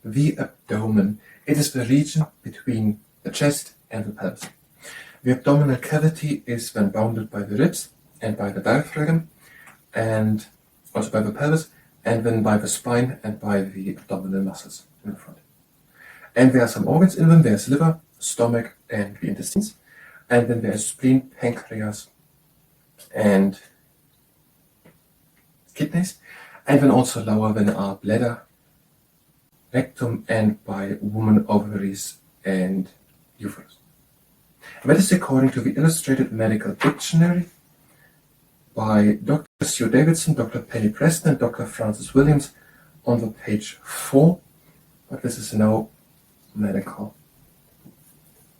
The abdomen. It is the region between the chest and the pelvis. The abdominal cavity is then bounded by the ribs and by the diaphragm, and also by the pelvis, and then by the spine and by the abdominal muscles in the front. And there are some organs in them. There's liver, stomach, and the intestines. And then there's spleen, pancreas, and kidneys. And then also lower than are bladder, rectum, and by woman ovaries and uterus. And that is according to the Illustrated Medical Dictionary by Dr. Sue Davidson, Dr. Penny Preston, and Dr. Francis Williams on the page 4. But this is no medical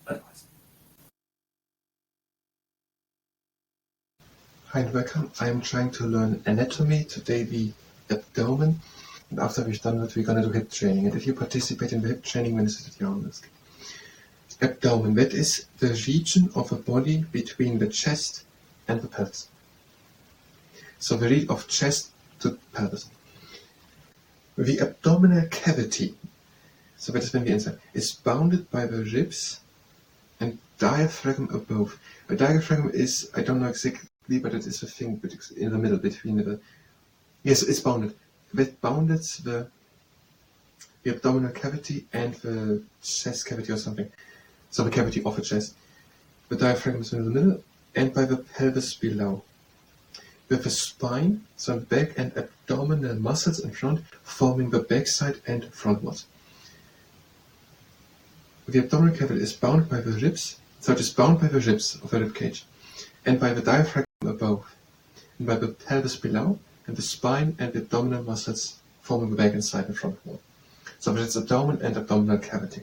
advice. Hi and welcome. I am trying to learn anatomy, today the abdomen. And after we've done that, we're going to do hip training. And if you participate in the hip training, then this is at your own risk. Abdomen, that is the region of the body between the chest and the pelvis. So the region of chest to pelvis. The abdominal cavity, so that is when the inside, is bounded by the ribs and diaphragm above. The diaphragm is, I don't know exactly, but it is the thing in the middle between the, yes, it's bounded. That bounded the abdominal cavity and the chest cavity or something. So the cavity of the chest. The diaphragm is in the middle and by the pelvis below. With the spine, so back and abdominal muscles in front, forming the backside and frontwards. The abdominal cavity is bound by the ribs, so it is bound by the ribs of the rib cage, and by the diaphragm above, and by the pelvis below, and the spine and the abdominal muscles forming the back and side and front wall. So it's abdomen and abdominal cavity.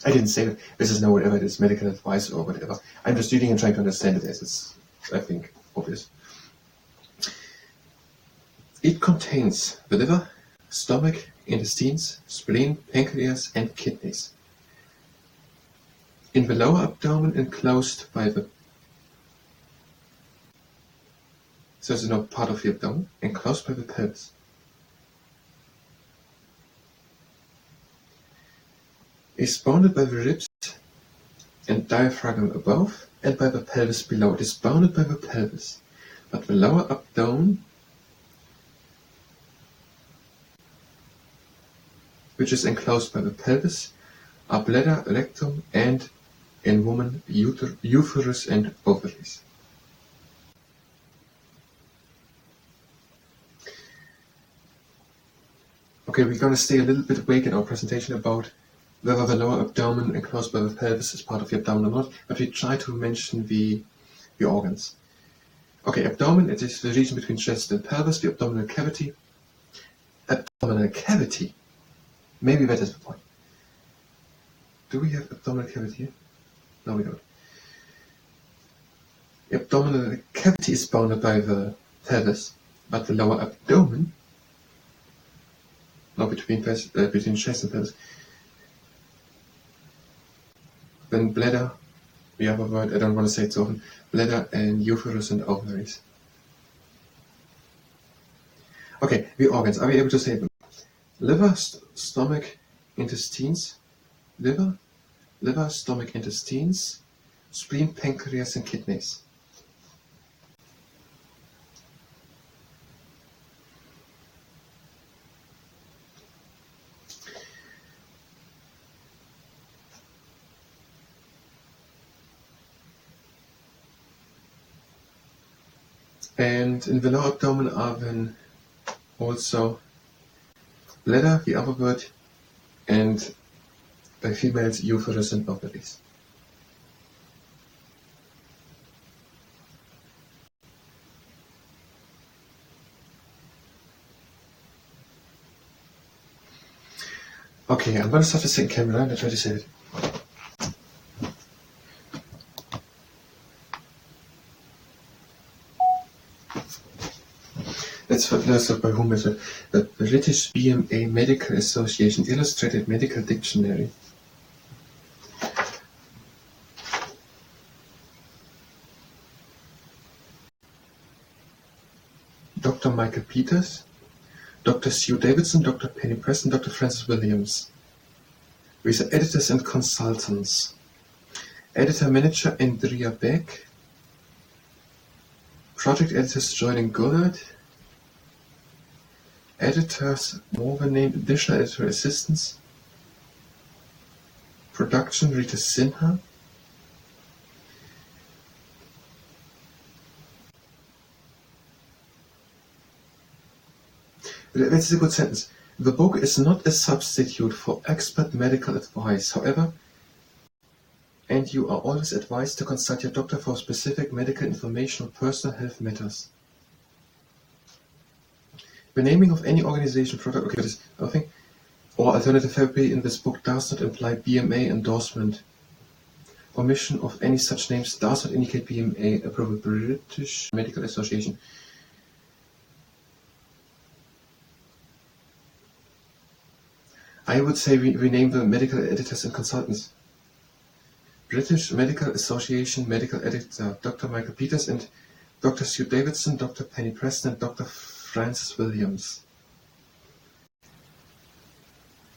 I didn't say that this is no whatever it is, medical advice or whatever. I'm just reading and trying to understand it as it's, I think, obvious. It contains the liver, stomach, intestines, spleen, pancreas, and kidneys. In the lower abdomen, enclosed by the, so it's not part of the abdomen, enclosed by the pelvis. Is bounded by the ribs and diaphragm above and by the pelvis below. It is bounded by the pelvis, but the lower abdomen, which is enclosed by the pelvis, are bladder, rectum, and in woman uterus and ovaries. Okay, we're going to stay a little bit vague in our presentation about whether the lower abdomen enclosed by the pelvis is part of the abdomen or not, but we try to mention the organs. Okay, abdomen, it is the region between chest and pelvis, the abdominal cavity. Abdominal cavity? Maybe that is the point. Do we have abdominal cavity here? No, we don't. The abdominal cavity is bounded by the pelvis, but the lower abdomen, not between chest and pelvis, then bladder, the other word, I don't want to say it so often, bladder and uterus and ovaries. Okay, the organs, are we able to say them? Liver, stomach, intestines, liver, stomach, intestines, spleen, pancreas, and kidneys. And in the lower abdomen are then also bladder, the upper word, and by females, uterus and ovaries. Okay, I'm going to start the second camera and I try to save it. Let's look by whom is it? The British BMA Medical Association Illustrated Medical Dictionary. Dr. Michael Peters, Dr. Sue Davidson, Dr. Penny Preston, Dr. Francis Williams. We say editors and consultants. Editor manager Andrea Beck. Project editors joining Goddard. Editors more than named additional editor assistants. Production Rita Sinha. This is a good sentence. The book is not a substitute for expert medical advice, however, and you are always advised to consult your doctor for specific medical information on personal health matters. The naming of any organization, product, okay, this other thing, or alternative therapy in this book does not imply BMA endorsement. Omission of any such names does not indicate BMA approval. British Medical Association. I would say we rename the medical editors and consultants. British Medical Association Medical Editor Dr. Michael Peters and Dr. Sue Davidson, Dr. Penny Preston and Dr. Francis Williams.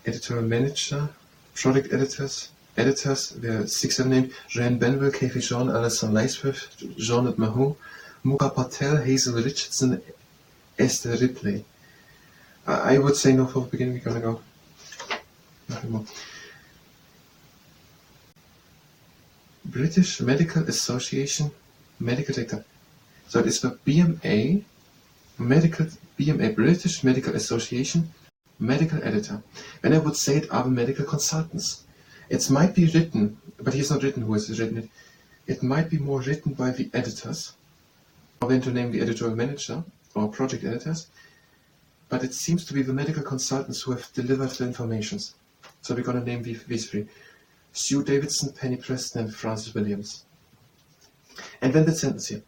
Editorial Manager, Product Editors, there are 6-7 named: Jan Benville, Kathy John, Alison Lacewith, Jeanette Mahou, Muka Patel, Hazel Richardson, Esther Ripley. I would say no for the beginning, we're gonna go. Nothing more. British Medical Association Medical Editor. So it is the BMA, British Medical Association Medical Editor. And I would say it are the medical consultants. It might be written, but he's not written who has written it. It might be more written by the editors, or then to name the editorial manager or project editors. But it seems to be the medical consultants who have delivered the informations. So we're going to name these three: Sue Davidson, Penny Preston, and Francis Williams. And then the sentence here: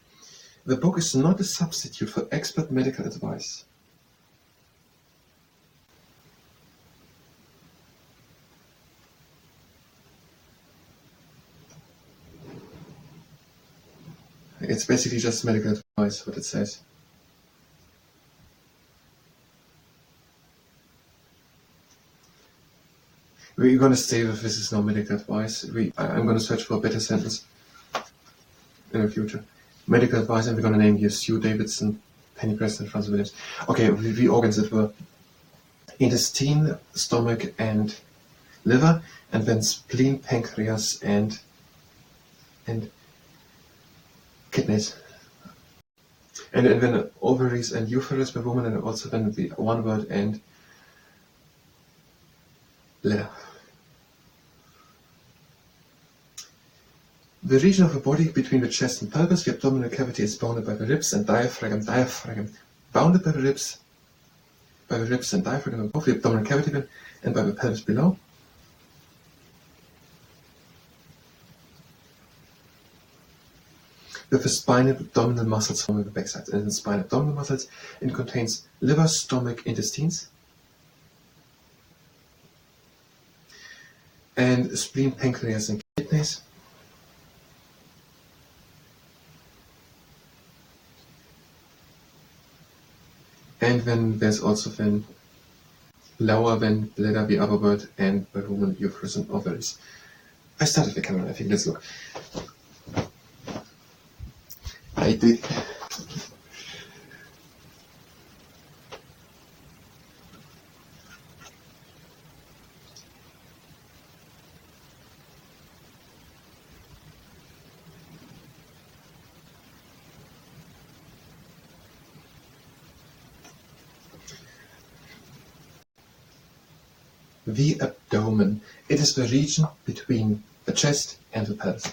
the book is not a substitute for expert medical advice. It's basically just medical advice, what it says. We're going to stay with this is no medical advice. I'm going to search for a better sentence in the future. Medical advice, and we're going to name here Sue Davidson, Penny Preston, and Francis Williams. Okay, the organs that were intestine, stomach, and liver, and then spleen, pancreas, and kidneys. And then ovaries and uterus by woman, and also then the one word and bladder. The region of the body between the chest and pelvis, the abdominal cavity, is bounded by the ribs and diaphragm. Bounded by the ribs and diaphragm above, the abdominal cavity then, and by the pelvis below. With the spine and abdominal muscles forming the backside. And in the spine and abdominal muscles, it contains liver, stomach, intestines, and spleen, pancreas, and kidneys. And then there's also then lower than bladder, the other word, and by woman, uterus, and ovaries. I started the camera, I think. Let's look. I did. The abdomen. It is the region between the chest and the pelvis.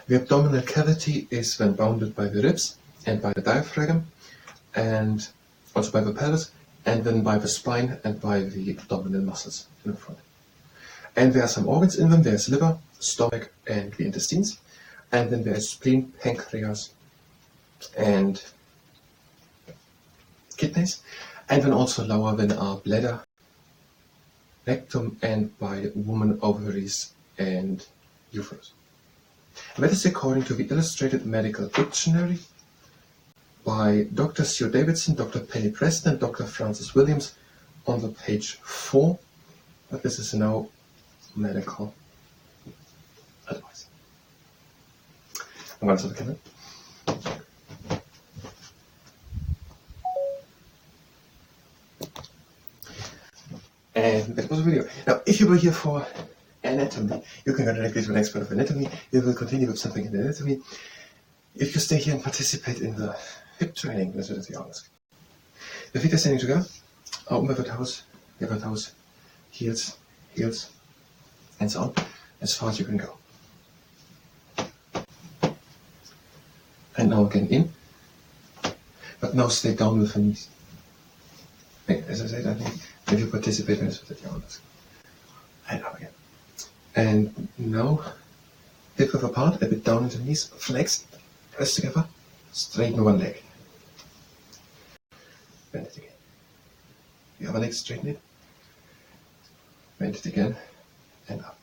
The abdominal cavity is then bounded by the ribs and by the diaphragm, and also by the pelvis, and then by the spine and by the abdominal muscles in the front. And there are some organs in them. There's liver, stomach, and the intestines, and then there's spleen, pancreas, and kidneys, and then also lower than are bladder, rectum, and by woman, ovaries, and uterus. That is according to the Illustrated Medical Dictionary by Dr. Sue Davidson, Dr. Penny Preston, and Dr. Francis Williams on the page 4. But this is now medical advice. I'm going to the camera. And that was the video. Now, if you were here for anatomy, you can go directly to an expert of anatomy. You will continue with something in anatomy. If you stay here and participate in the hip training, das wird natürlich anders. The feet are standing together. Open pivot toes, heels, and so on, as far as you can go. And now again in, but now stay down with the knees. As I said, I think if you participate in this, it's very anders. And up again. And now, hip width apart, a bit down into the knees, flex, press together, straighten one leg. Bend it again. The other leg, straighten it. Bend it again, and up.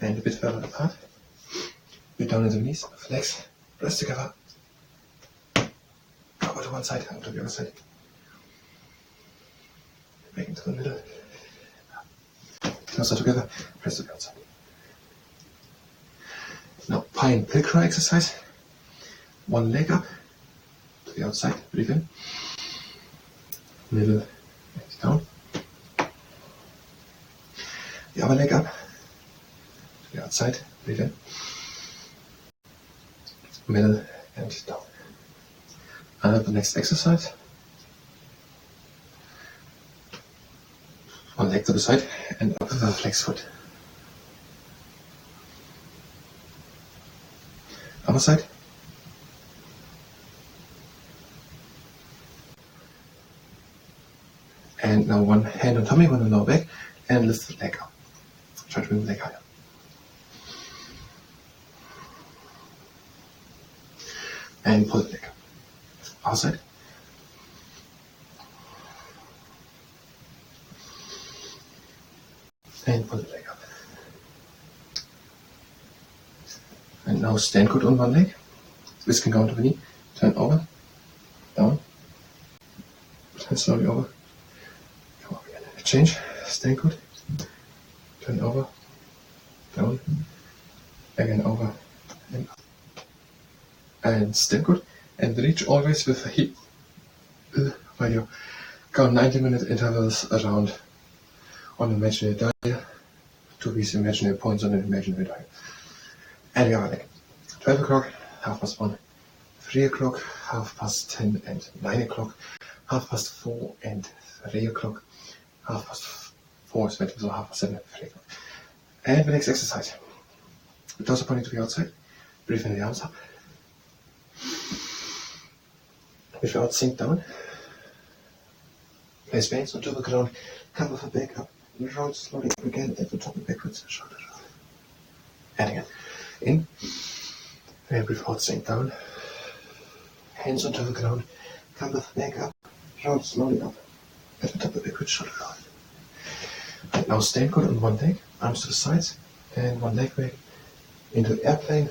And a bit further apart, a bit down into the knees, flex, press together. Over to one side, and to the other side. Back into the middle. Closer together, press to the outside. Now, pie and pilcrow exercise. One leg up to the outside, breathe in. Middle, and down. The other leg up to the outside, breathe in. Middle, and down. And the next exercise. One leg to the side and up with a flex foot. Other side. And now one hand on tummy, one on lower back, and lift the leg up. Try to bring the leg higher. And pull the leg up. Other side. And pull the leg up. And now stand good on one leg. This can go onto the knee. Turn over. Down. Turn slowly over. Come up again. Change. Stand good. Turn over. Down. Again over. And up. And stand good. And reach always with the hip. While you go 90-minute intervals around on an imaginary dial to these imaginary points on an imaginary dial. And the other leg. 12 o'clock, 1:30, 3 o'clock, 10:30 and 9 o'clock, 4:30 and 3 o'clock, 4:30 is better, so 7:30 and 3 o'clock. And the next exercise. The toes are pointing to the outside. Breathe in the arms up. With your out, sink down. Place hands onto the ground, cover the back up. Roll slowly up again at the top and backwards, shoulder roll. And again. In. And breathe out, sink down. Hands onto the ground, cover the back up. Roll slowly up at the top and backwards, shoulder roll. And now stand good on one leg, arms to the sides, and one leg back into airplane.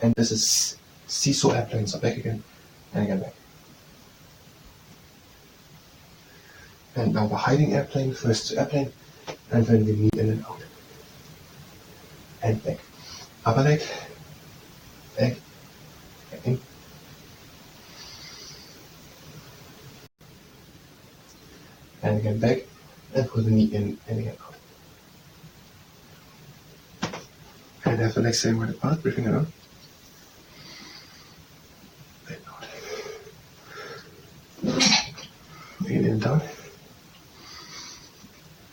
And this is seesaw airplane, so back again, and again back. And now we're hiding airplane, first to airplane, and then we knee in and out. And back. Upper leg, back, in. And again back, and pull the knee in and again out. And have the legs same wide apart, breathing it out. And out. In and down.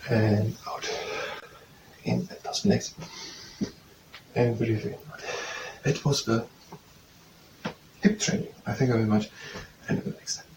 And out. In and does next. And breathe in. That was the hip training. I thank you very much, and until next time.